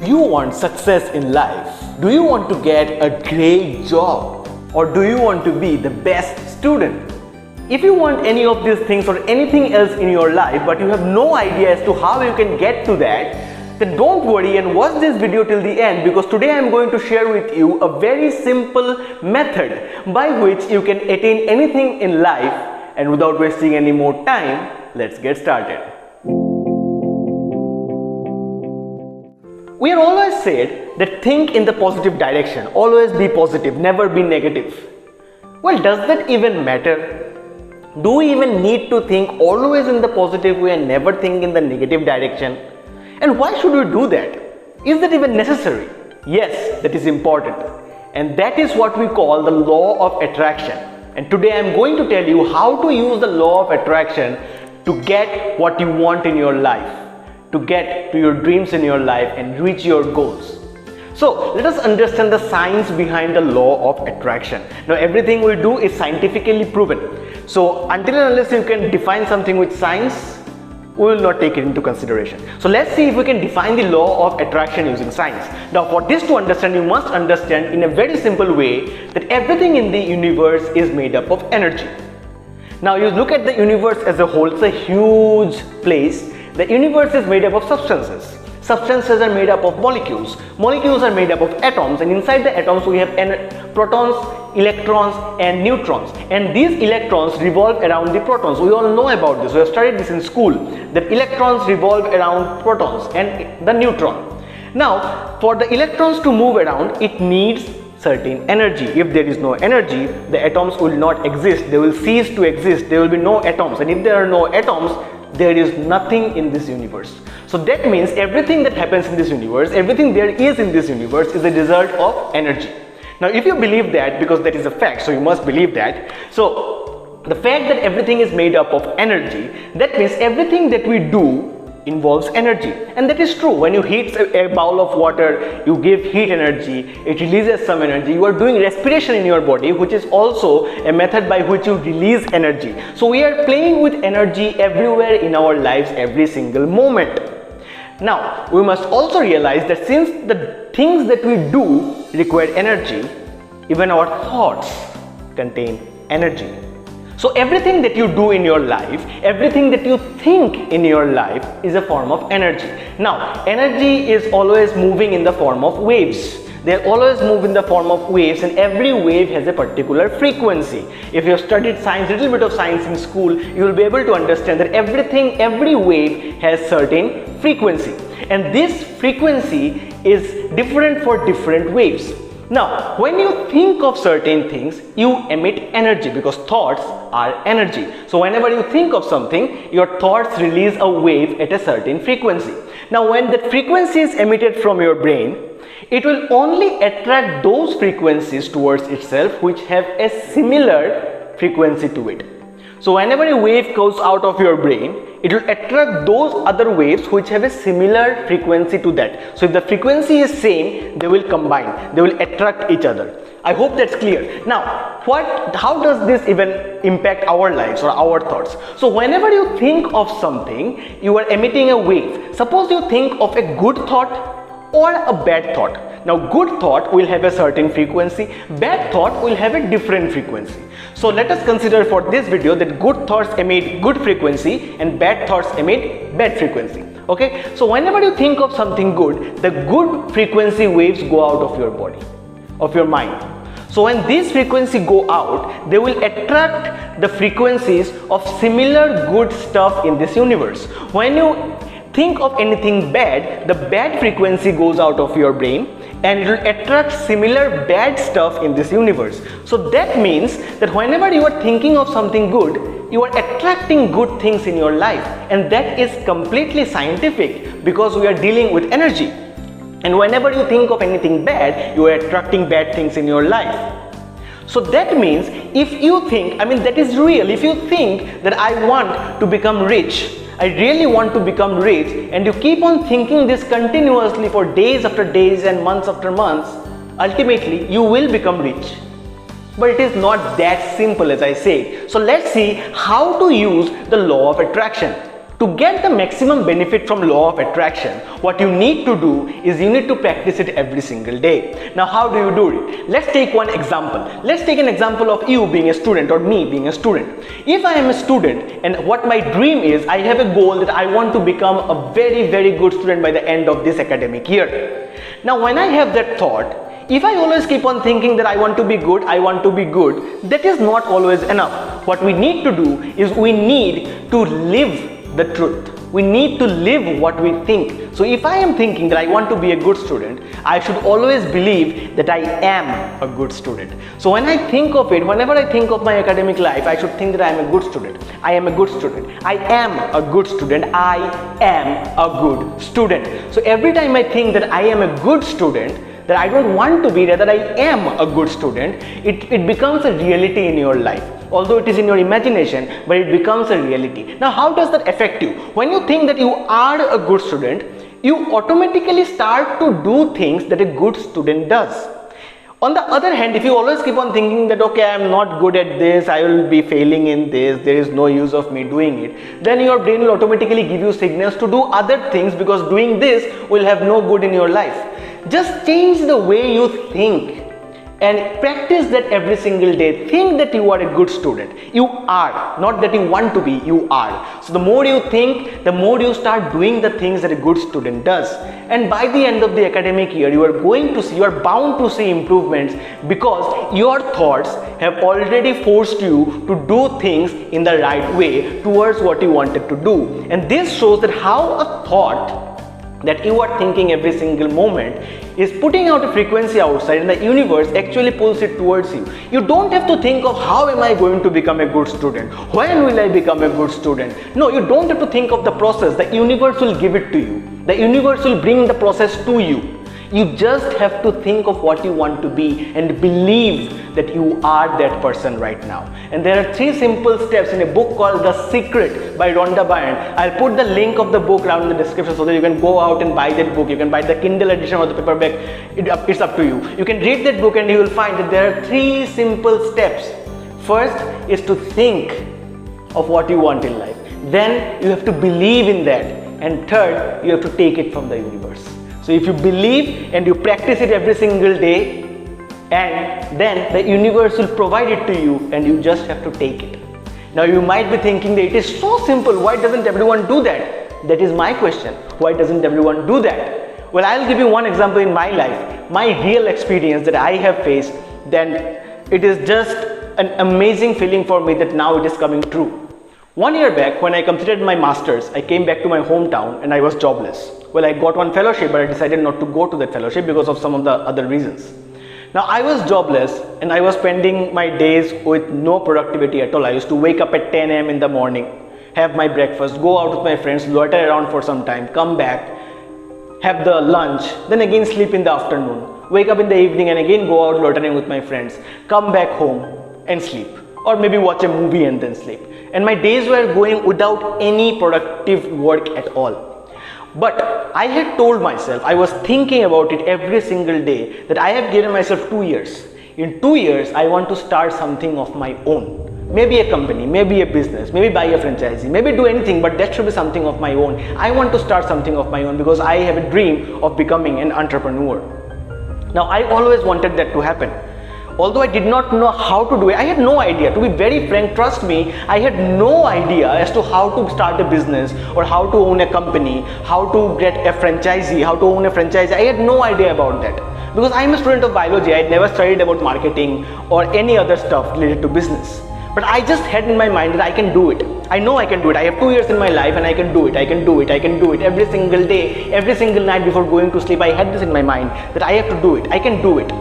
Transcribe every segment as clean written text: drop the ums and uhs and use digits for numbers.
you want success in life? Do you want to get a great job? Or do you want to be the best student? If you want any of these things or anything else in your life but you have no idea as to how you can get to that, then don't worry and watch this video till the end, because today I am going to share with you a very simple method by which you can attain anything in life. And without wasting any more time, let's get started. We are always said that think in the positive direction, always be positive, never be negative. Well, does that even matter? Do we even need to think always in the positive way and never think in the negative direction? And why should we do that? Is that even necessary? Yes, that is important. And that is what we call the law of attraction. And today I am going to tell you how to use the law of attraction to get what you want in your life, to get to your dreams in your life and reach your goals. So let us understand the science behind the law of attraction. Now everything we do is scientifically proven. So until and unless you can define something with science, we will not take it into consideration. So let's see if we can define the law of attraction using science. Now for this to understand, you must understand in a very simple way that everything in the universe is made up of energy. Now you look at the universe as a whole, it's a huge place. The universe is made up of substances. Substances are made up of molecules. Molecules are made up of atoms, and inside the atoms we have protons, electrons and neutrons, and these electrons revolve around the protons. We all know about this, we have studied this in school, that electrons revolve around protons and the neutron. Now for the electrons to move around, it needs certain energy. If there is no energy, the atoms will not exist, they will cease to exist, there will be no atoms, and if there are no atoms, there is nothing in this universe. So that means everything that happens in this universe, everything there is in this universe is a result of energy. Now if you believe that, because that is a fact, so you must believe that. So the fact that everything is made up of energy, that means everything that we do involves energy. And that is true. When you heat a bowl of water, you give heat energy, it releases some energy. You are doing respiration in your body, which is also a method by which you release energy. So we are playing with energy everywhere in our lives, every single moment. Now we must also realize that since the things that we do require energy, even our thoughts contain energy. So everything that you do in your life, everything that you think in your life is a form of energy. Now energy is always moving in the form of waves. They always move in the form of waves, and every wave has a particular frequency. If you have studied science, little bit of science in school, you will be able to understand that every wave has certain frequency, and this frequency is different for different waves. Now when you think of certain things, you emit energy, because thoughts are energy. So whenever you think of something, your thoughts release a wave at a certain frequency. Now when that frequency is emitted from your brain, it will only attract those frequencies towards itself which have a similar frequency to it. So whenever a wave goes out of your brain, it will attract those other waves which have a similar frequency to that. So if the frequency is same, they will combine, they will attract each other. I hope that's clear. Now how does this even impact our lives or our thoughts? So whenever you think of something, you are emitting a wave. Suppose you think of a good thought or a bad thought. Now good thought will have a certain frequency, bad thought will have a different frequency. So let us consider for this video that good thoughts emit good frequency and bad thoughts emit bad frequency. Okay, so whenever you think of something good, the good frequency waves go out of your body, of your mind. So when these frequencies go out, they will attract the frequencies of similar good stuff in this universe. When you think of anything bad, the bad frequency goes out of your brain and it will attract similar bad stuff in this universe. So that means that whenever you are thinking of something good, you are attracting good things in your life, and that is completely scientific because we are dealing with energy. And whenever you think of anything bad, you are attracting bad things in your life. So that means if you think, that is real, if you think that I want to become rich, I really want to become rich, and you keep on thinking this continuously for days after days and months after months, ultimately you will become rich. But it is not that simple, as I say. So let's see how to use the law of attraction to To get the maximum benefit from law of attraction, what you need to do is you need to practice it every single day. Now, how do you do it? Let's take one example. Let's take an example of you being a student or me being a student. If I am a student and what my dream is, I have a goal that I want to become a very, very good student by the end of this academic year. Now, when I have that thought, if I always keep on thinking that I want to be good, that is not always enough. What we need to do is we need to live the truth. We need to live what we think. So if I am thinking that I want to be a good student, I should always believe that I am a good student. So when I think of it, whenever I think of my academic life, I should think that I am a good student. I am a good student. I am a good student. I am a good student. So every time I think that I am a good student, that I don't want to be, rather I am a good student, it becomes a reality in your life. Although it is in your imagination, but it becomes a reality. Now, how does that affect you? When you think that you are a good student, you automatically start to do things that a good student does. On the other hand, if you always keep on thinking that, okay, I am not good at this, I will be failing in this, there is no use of me doing it, then your brain will automatically give you signals to do other things, because doing this will have no good in your life. Just change the way you think and practice that every single day. Think that you are a good student. You are, not that you want to be, you are. So the more you think, the more you start doing the things that a good student does. And by the end of the academic year, you are bound to see improvements, because your thoughts have already forced you to do things in the right way towards what you wanted to do. And this shows that how a thought that you are thinking every single moment is putting out a frequency outside, and the universe actually pulls it towards you. You don't have to think of how am I going to become a good student, when will I become a good student. No, you don't have to think of the process. The universe will give it to you. The universe will bring the process to you. You just have to think of what you want to be and believe that you are that person right now. And there are 3 simple steps in a book called The Secret by Rhonda Byrne. I'll put the link of the book down in the description so that you can go out and buy that book. You can buy the Kindle edition or the paperback. It's up to you. You can read that book and you will find that there are 3 simple steps. First is to think of what you want in life. Then you have to believe in that. And third, you have to take it from the universe. So if you believe and you practice it every single day, and then the universe will provide it to you, and you just have to take it. Now you might be thinking that it is so simple, why doesn't everyone do that? That is my question. Why doesn't everyone do that? Well, I'll give you one example in my life, my real experience that I have faced. Then it is just an amazing feeling for me that now it is coming true. 1 year back, when I completed my masters, I came back to my hometown and I was jobless. Well, I got one fellowship, but I decided not to go to that fellowship because of some of the other reasons. Now, I was jobless and I was spending my days with no productivity at all. I used to wake up at 10 a.m. in the morning, have my breakfast, go out with my friends, loiter around for some time, come back, have the lunch, then again sleep in the afternoon, wake up in the evening and again go out loitering with my friends, come back home and sleep, or maybe watch a movie and then sleep. And my days were going without any productive work at all. But I had told myself, I was thinking about it every single day, that I have given myself 2 years. In 2 years, I want to start something of my own. Maybe a company, maybe a business, maybe buy a franchisee, maybe do anything, but that should be something of my own. I want to start something of my own because I have a dream of becoming an entrepreneur. Now, I always wanted that to happen. Although I did not know how to do it, I had no idea. To be very frank, trust me, I had no idea as to how to start a business or how to own a company, how to get a franchisee, how to own a franchise. I had no idea about that because I am a student of biology. I had never studied about marketing or any other stuff related to business. But I just had in my mind that I can do it. I know I can do it. I have 2 years in my life and I can do it. I can do it. I can do it. Every single day, every single night before going to sleep, I had this in my mind that I have to do it. I can do it.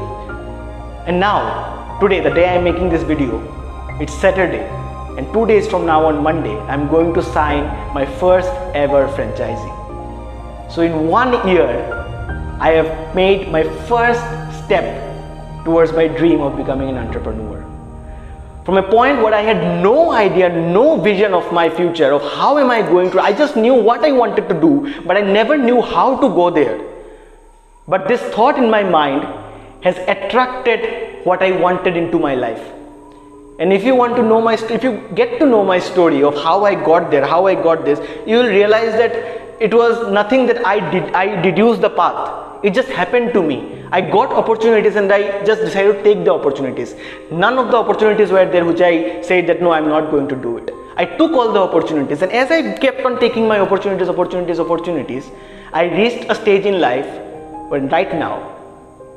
And now, today, the day I am making this video, it's Saturday, and 2 days from now on Monday, I'm going to sign my first ever franchisee. So in 1 year, I have made my first step towards my dream of becoming an entrepreneur. From a point where I had no idea, no vision of my future, of how am I going to, I just knew what I wanted to do, but I never knew how to go there. But this thought in my mind has attracted what I wanted into my life. And if you want to know if you get to know my story of how I got there, how I got this, you will realize that it was nothing that I deduced the path. It just happened to me. I got opportunities and I just decided to take the opportunities. None of the opportunities were there which I said that no, I'm not going to do it. I took all the opportunities, and as I kept on taking my opportunities, I reached a stage in life when right now,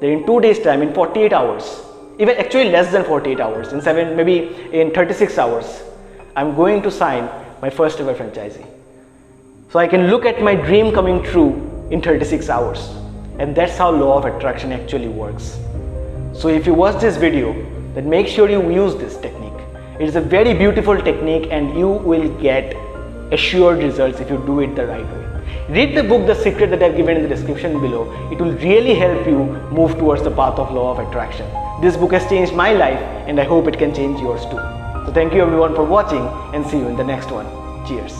that in 2 days time, in 48 hours, even actually less than 48 hours, maybe in 36 hours, I'm going to sign my first ever franchisee. So I can look at my dream coming true in 36 hours. And that's how law of attraction actually works. So if you watch this video, then make sure you use this technique. It is a very beautiful technique and you will get assured results if you do it the right way. Read the book The Secret that I've given in the description below. It will really help you move towards the path of law of attraction. This book has changed my life and I hope it can change yours too. So thank you everyone for watching and see you in the next one. Cheers.